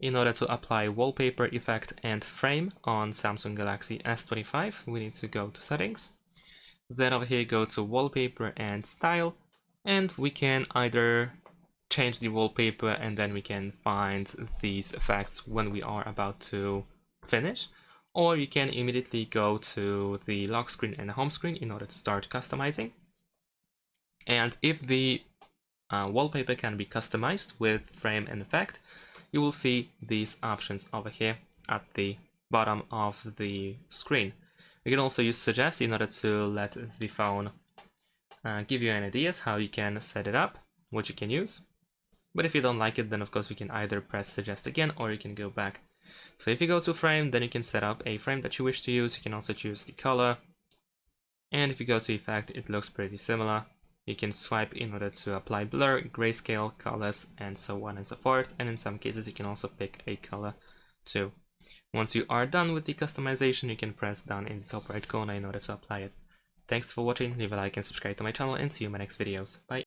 in order to apply wallpaper effect and frame on Samsung Galaxy S25, we need to go to settings. Then over here, go to wallpaper and style, and we can either change the wallpaper and then we can find these effects when we are about to finish, or you can immediately go to the lock screen and home screen in order to start customizing. And if the wallpaper can be customized with frame and effect, you will see these options over here at the bottom of the screen. You can also use suggest in order to let the phone give you any ideas how you can set it up, what you can use. But if you don't like it, then of course you can either press suggest again or you can go back. So if you go to frame, then you can set up a frame that you wish to use. You can also choose the color. And if you go to effect, it looks pretty similar. You can swipe in order to apply blur, grayscale, colors, and so on and so forth. And in some cases, you can also pick a color too. Once you are done with the customization, you can press down in the top right corner in order to apply it. Thanks for watching, leave a like and subscribe to my channel, and see you in my next videos. Bye!